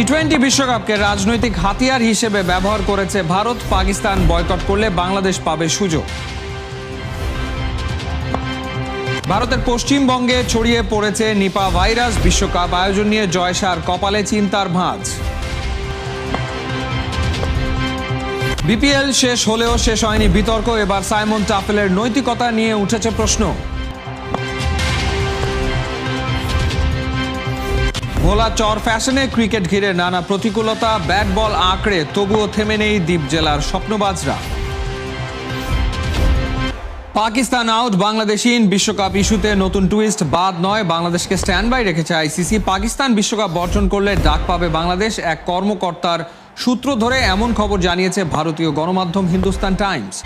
টি-20 বিশ্বকাপকে রাজনৈতিক হাতিয়ার হিসেবে ব্যবহার করেছে ভারত। পাকিস্তান বয়কট করলে বাংলাদেশ পাবে সুযোগ। ভারতের পশ্চিমবঙ্গে ছড়িয়ে পড়েছে নিপা ভাইরাস। বিশ্বকাপ আয়োজন নিয়ে জয়সার কপালে চিন্তার ভাঁজ। বিপিএল শেষ হলেও শেষ হয়নি বিতর্ক। এবার সাইমন টাফেলের নৈতিকতা নিয়ে উঠেছে প্রশ্ন। ভোলা চর ফ্যাশনে ক্রিকেট ঘিরে নানা প্রতিকূলতা। ব্যাট বল আঁকড়ে তবুও থেমে নেই দ্বীপ জেলার স্বপ্নবাজরা। Pakistan out, Bangladesh in. বিশ্বকাপ ইস্যুতে নতুন টুইস্ট। বাদ নয়, বাংলাদেশকে স্ট্যান্ড বাই রেখেছে আইসিসি। পাকিস্তান বিশ্বকাপ বর্জন করলে ডাক পাবে বাংলাদেশ। এক কর্মকর্তার সূত্র ধরে এমন খবর জানিয়েছে ভারতীয় গণমাধ্যম Hindustan Times.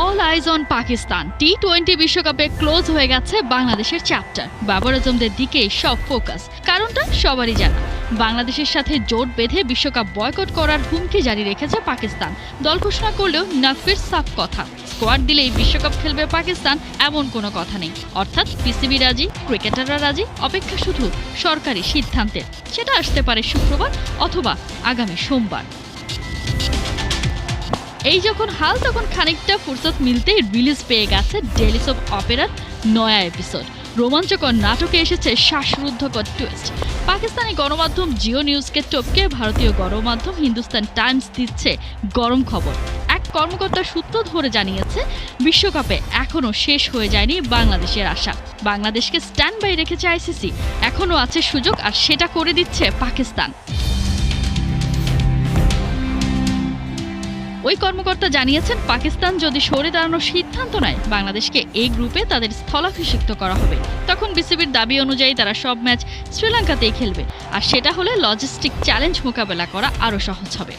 All eyes on Pakistan. টি-20 বিশ্বকাপে ক্লোজ হয়ে গেছে বাংলাদেশের চ্যাপ্টার। বাবর আজমদের দিকেই সব ফোকাস। কারণটা সবারই জানা, বাংলাদেশের সাথে জোট বেঁধে বিশ্বকাপ বয়কট করার হুমকি জারি রেখেছে পাকিস্তান। দল ঘোষণা করলেও নাফির সাফ কথা, স্কোয়াড দিলেই বিশ্বকাপ খেলবে পাকিস্তান এমন কোনো কথা নেই। অর্থাৎ পিসিবি রাজি, ক্রিকেটাররা রাজি, অপেক্ষা শুধু সরকারি সিদ্ধান্তের। সেটা আসতে পারে শুক্রবার অথবা আগামী সোমবার। এই যখন হাল, তখন খানিকটা ফুরসত মিলতেই রিলিজ পেয়ে গেছে ডেলি সোপ অপেরার নয়া এপিসোড। রোমাঞ্চকর নাটকে এসেছে শ্বাসরুদ্ধকর টুইস্ট। পাকিস্তানি গণমাধ্যম জিও নিউজকে টপকে ভারতীয় গণমাধ্যম হিন্দুস্তান টাইমস দিচ্ছে গরম খবর। এক কর্মকর্তার সূত্র ধরে জানিয়েছে, বিশ্বকাপে এখনো শেষ হয়ে যায়নি বাংলাদেশের আশা। বাংলাদেশকে স্ট্যান্ড বাই রেখেছে আইসিসি। এখনো আছে সুযোগ, আর সেটা করে দিচ্ছে পাকিস্তান। ওই কর্মকর্তা জানিয়েছেন, পাকিস্তান যদি সরে দাঁড়ানোর সিদ্ধান্ত নেয়, বাংলাদেশকে এই গ্রুপে তাদের স্থলাভিষিক্ত করা হবে। তখন বিসিবির দাবি অনুযায়ী তারা সব ম্যাচ শ্রীলঙ্কাতেই খেলবে, আর সেটা হলে লজিস্টিক চ্যালেঞ্জ মোকাবেলা করা আরও সহজ হবে।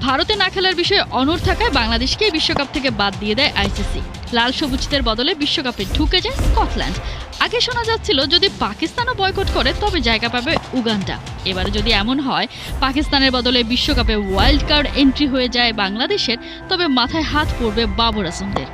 ভারতে না খেলার বিষয়ে অনড় থাকায় বাংলাদেশকে বিশ্বকাপ থেকে বাদ দিয়ে দেয় আইসিসি। লাল সবুজদের বদলে বিশ্বকাপে ঢুকে যায় স্কটল্যান্ড। আগে শোনা যাচ্ছিল, যদি পাকিস্তানও বয়কট করে তবে জায়গা পাবে উগান্ডা। এবারে যদি এমন হয় পাকিস্তানের বদলে বিশ্বকাপে ওয়াইল্ড কার্ড এন্ট্রি হয়ে যায় বাংলাদেশের, তবে মাথায় হাত পড়বে বাবর আজমদের।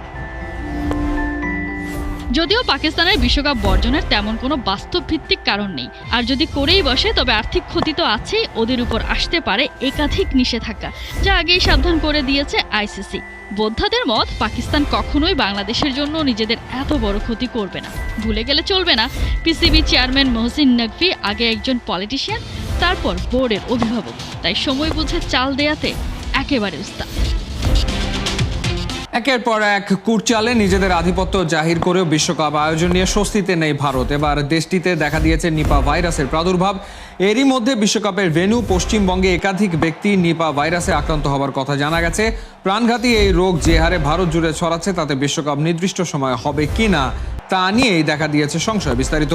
যদিও পাকিস্তানের বিশ্বকাপ বর্জনের তেমন কোনো বাস্তব ভিত্তিক কারণ নেই, আর যদি করেই বসে তবে আর্থিক ক্ষতি তো আছেই, ওদের উপর আসতে পারে একাধিক নিষেধাজ্ঞা, যা আগেই সাবধান করে দিয়েছে আইসিসি। বোদ্ধাদের মত, পাকিস্তান কখনোই বাংলাদেশের জন্য নিজেদের এত বড় ক্ষতি করবে না। ভুলে গেলে চলবে না, পিসিবি চেয়ারম্যান মহসিন নকভি আগে একজন পলিটিশিয়ান, তারপর বোর্ডের অভিভাবক, তাই সময় বুঝে চাল দেয়াতে একেবারে উস্তাদ। একের পর এক কুটচালে নিজেদের আধিপত্য জাহির করেও বিশ্বকাপ আয়োজন নিয়ে স্বস্তিতে নেই ভারত। এবার দেশটিতে দেখা দিয়েছে নিপা ভাইরাসের প্রাদুর্ভাব। এরই মধ্যে বিশ্বকাপের ভেন্যু পশ্চিমবঙ্গে একাধিক ব্যক্তি নিপা ভাইরাসে আক্রান্ত হওয়ার কথা জানা গেছে। প্রাণঘাতী এই রোগ যে হারে ভারত জুড়ে ছড়াচ্ছে, তাতে বিশ্বকাপ নির্দিষ্ট সময় হবে কিনা তা নিয়েই দেখা দিয়েছে সংশয়। বিস্তারিত।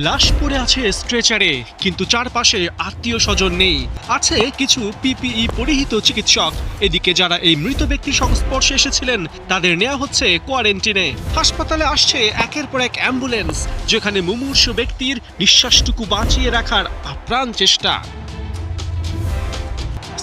লাশ পড়ে আছে স্ট্রেচারে, কিন্তু চারপাশে আত্মীয় স্বজন নেই। আছে কিছু পিপিই পরিহিত চিকিৎসক। এদিকে যারা এই মৃত ব্যক্তির সংস্পর্শে এসেছিলেন, তাদের নেওয়া হচ্ছে কোয়ারেন্টিনে। হাসপাতালে আসছে একের পর এক অ্যাম্বুলেন্স, যেখানে মুমূর্ষু ব্যক্তির নিঃশ্বাসটুকু বাঁচিয়ে রাখার আপ্রাণ চেষ্টা।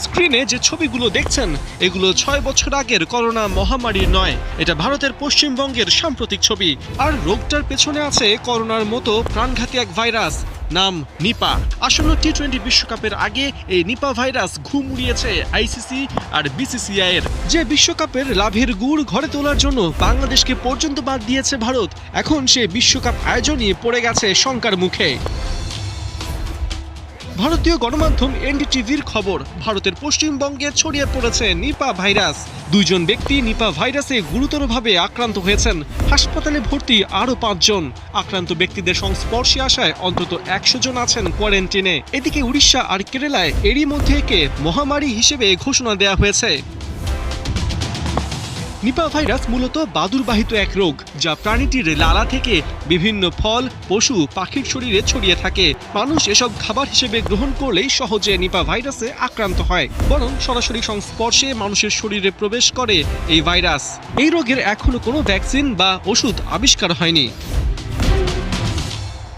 স্ক্রিনে যে ছবিগুলো দেখছেন, এগুলো 6 বছর আগের করোনা মহামারীর নয়। এটা ভারতের পশ্চিমবঙ্গের সাম্প্রতিক ছবি। আর রোগটার পেছনে আছে করোনার মতো প্রাণঘাতী এক ভাইরাস, নাম নিপা। আসন্ন টি-20 বিশ্বকাপের আগে এই নিপা ভাইরাস ঘুম উড়িয়েছে আইসিসি আর বিসিসিআই এর। যে বিশ্বকাপের লাভের গুড় ঘরে তোলার জন্য বাংলাদেশকে পর্যন্ত বাদ দিয়েছে ভারত, এখন সে বিশ্বকাপ আয়োজনই পড়ে গেছে শঙ্কার মুখে। ভারতীয় গণমাধ্যম এনডিটিভির খবর, ভারতের পশ্চিমবঙ্গে ছড়িয়ে পড়েছে নিপা ভাইরাস। 2 জন ব্যক্তি নিপা ভাইরাসে গুরুতরভাবে আক্রান্ত হয়েছেন। হাসপাতালে ভর্তি আরও 5 জন। আক্রান্ত ব্যক্তিদের সংস্পর্শে আসায় অন্তত 100 জন আছেন কোয়ারেন্টিনে। এদিকে উড়িষ্যা আর কেরালায় এরই মধ্যে একে মহামারী হিসেবে ঘোষণা দেওয়া হয়েছে। নিপা ভাইরাস মূলত বাদুরবাহিত এক রোগ, যা প্রাণীটির লালা থেকে বিভিন্ন ফল, পশু, পাখির শরীরে ছড়িয়ে থাকে। মানুষ এসব খাবার হিসেবে গ্রহণ করলেই সহজে নিপা ভাইরাসে আক্রান্ত হয়, বরং সরাসরি সংস্পর্শে মানুষের শরীরে প্রবেশ করে এই ভাইরাস। এই রোগের এখনো কোনো ভ্যাকসিন বা ওষুধ আবিষ্কার হয়নি।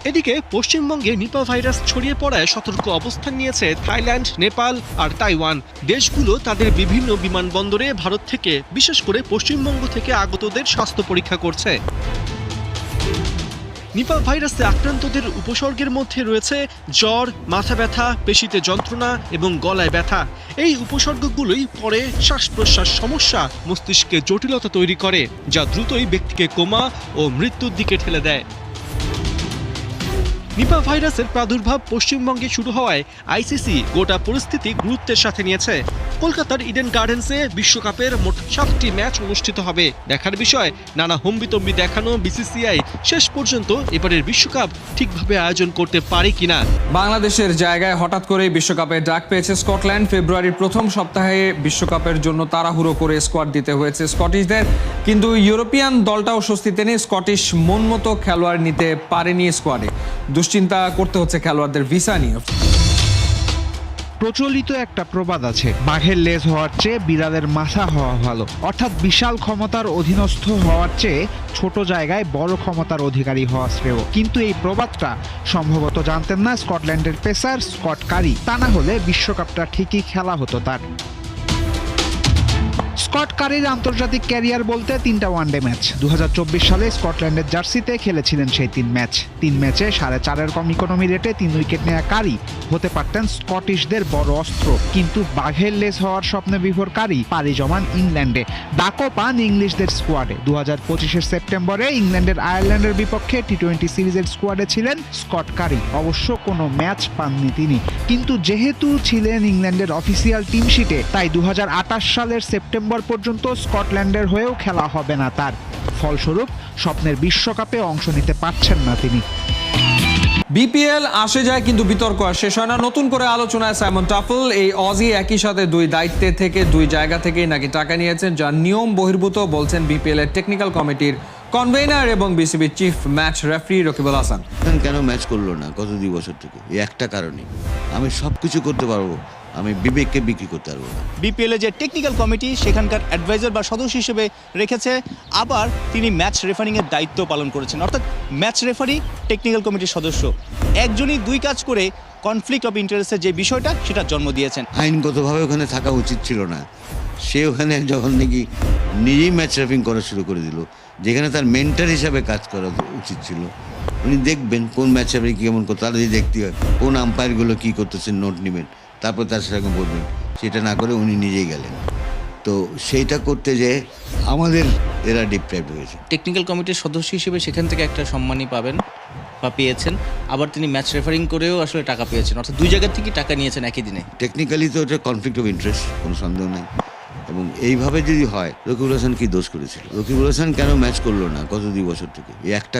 এদিকে পশ্চিমবঙ্গে নিপা ভাইরাস ছড়িয়ে পড়ায় সতর্ক অবস্থান নিয়েছে থাইল্যান্ড, নেপাল আর তাইওয়ান। দেশগুলো তাদের বিভিন্ন বিমানবন্দরে ভারত থেকে, বিশেষ করে পশ্চিমবঙ্গ থেকে আগতদের স্বাস্থ্য পরীক্ষা করছে। নিপা ভাইরাসে আক্রান্তদের উপসর্গের মধ্যে রয়েছে জ্বর, মাথা ব্যথা, পেশিতে যন্ত্রণা এবং গলায় ব্যথা। এই উপসর্গগুলোই পরে শ্বাস-প্রশ্বাস সমস্যা, মস্তিষ্কে জটিলতা তৈরি করে, যা দ্রুতই ব্যক্তিকে কোমা ও মৃত্যুর দিকে ঠেলে দেয়। নিপা ভাইরাসের প্রাদুর্ভাব পশ্চিমবঙ্গে শুরু হওয়ায় আইসিসি গোটা পরিস্থিতি গুরুত্বের সাথে নিয়েছে। কলকাতার ইডেন গার্ডেন্সে বিশ্বকাপের মোট 7টি ম্যাচ অনুষ্ঠিত হবে। দেখার বিষয়, নানা হম্বিতম্বি দেখানো বিসিসিআই শেষ পর্যন্ত এবারের বিশ্বকাপ ঠিকভাবে আয়োজন করতে পারে কিনা। বাংলাদেশের জায়গায় হঠাৎ করেই বিশ্বকাপে ডাক পেয়েছে স্কটল্যান্ড। ফেব্রুয়ারির প্রথম সপ্তাহে বিশ্বকাপের জন্য তাড়াহুড়ো করে স্কোয়াড দিতে হয়েছে স্কটিশদের, কিন্তু ইউরোপিয়ান দলটাও স্বস্তিতে নেই। স্কটিশ মন মতো খেলোয়াড় নিতে পারেনি স্কোয়াডে। দুশ্চিন্তা করতে হচ্ছে খেলোয়াড়দের ভিসা নিয়ে। প্রচলিত একটা প্রবাদ আছে, বাঘের লেজ হওয়ার চেয়ে বিড়ালের মাথা হওয়া ভালো। অর্থাৎ বিশাল ক্ষমতার অধীনস্থ হওয়ার চেয়ে ছোট জায়গায় বড় ক্ষমতার অধিকারী হওয়া শ্রেয়। কিন্তু এই প্রবাদটা সম্ভবত জানতেন না স্কটল্যান্ডের পেসার স্কট কারি। তা না হলে বিশ্বকাপটা ঠিকই খেলা হতো তার। স্কট কারির আন্তর্জাতিক ক্যারিয়ার বলতে 3টা ওয়ানডে ম্যাচ। 2024 সালে স্কটল্যান্ডের জার্সিতে খেলেছিলেন সেই 3 ম্যাচ। 3 ম্যাচে 4.5 কম ইকোনমি রেটে 3 উইকেট নেওয়া কারি হতে পারতেন স্কটিশদের বড় অস্ত্র। কিন্তু বাঘের লেজ হওয়ার স্বপ্নে বিভোর কারি পাড়ি জমান ইংল্যান্ডে, ডাকও পান ইংলিশদের স্কোয়াডে। 2025 সেপ্টেম্বরে ইংল্যান্ডের আয়ারল্যান্ডের বিপক্ষে টি-20 সিরিজের স্কোয়াডে ছিলেন স্কট কারি। অবশ্য কোনো ম্যাচ পাননি তিনি, কিন্তু যেহেতু ছিলেন ইংল্যান্ডের অফিসিয়াল টিম শিটে, তাই 2028 সালের সেপ্টেম্বর পর্যন্ত স্কটল্যান্ডের হয়েও খেলা হবে না তার। ফলস্বরূপ স্বপ্নের বিশ্বকাপে অংশ নিতে পারছেন না তিনি। বিপিএল আসে যায় কিন্তু বিতর্ক আর শেষ হয় না। নতুন করে আলোচনায় সাইমন টাফল। এই অজি একই সাথে 2 দায়িত্বে থেকে 2 জায়গা থেকেই নাকি টাকা নিয়েছেন, যা নিয়ম বহির্ভূত বলছেন বিপিএল এর টেকনিক্যাল কমিটির কনভেনার এবং বিসিবির chief match referee Rakibul Hasan. কেন ম্যাচ করলো না গত 2 বছর থেকে? এই একটা কারণে, আমি সব কিছু করতে পারবো, আমি বিবেককে বিক্রি করতে পারবো না। বিপিএল এর যে টেকনিক্যাল কমিটি সেখানকার অ্যাডভাইজার বা সদস্য হিসেবে রেখেছে, আবার তিনি ম্যাচ রেফারিং এর দায়িত্ব পালন করেছেন। অর্থাৎ ম্যাচ রেফারি, টেকনিক্যাল কমিটির সদস্য, একজনই 2 কাজ করে কনফ্লিক্ট অফ ইন্টারেস্টের যে বিষয়টা সেটা জন্ম দিয়েছেন। আইনগতভাবে ওখানে থাকা উচিত ছিল না। সে ওখানে যখন নাকি নিজেই ম্যাচ রেফারিং করা শুরু করে দিল, যেখানে তার মেন্টর হিসাবে কাজ করা উচিত ছিল। উনি দেখবেন কোন ম্যাচ রেফারি কেমন করতে, তাহলে যদি দেখতে হয় কোন আম্পায়ারগুলো কী করতেছেন নোট নেবেন, তারপর তার সঙ্গে বলবেন। সেটা না করে উনি নিজেই গেলেন। তো সেইটা করতে যেয়ে আমাদের এরা ডিপ্রাইভ হয়েছে। টেকনিক্যাল কমিটির সদস্য হিসেবে সেখান থেকে একটা সম্মানই পাবেন বা পেয়েছেন, আবার তিনি ম্যাচ রেফারিং করেও আসলে টাকা পেয়েছেন। অর্থাৎ 2 জায়গা থেকে টাকা নিয়েছেন একই দিনে। টেকনিক্যালি তো এটা কনফ্লিক্ট অফ ইন্টারেস্ট, কোনো সন্দেহ নেই। এবং এইভাবে যদি হয়, রকিবুল হাসান কি দোষ করেছিল? রকিবুল হাসান কেন ম্যাচ করলো না গত 2 বছর থেকে? এই একটা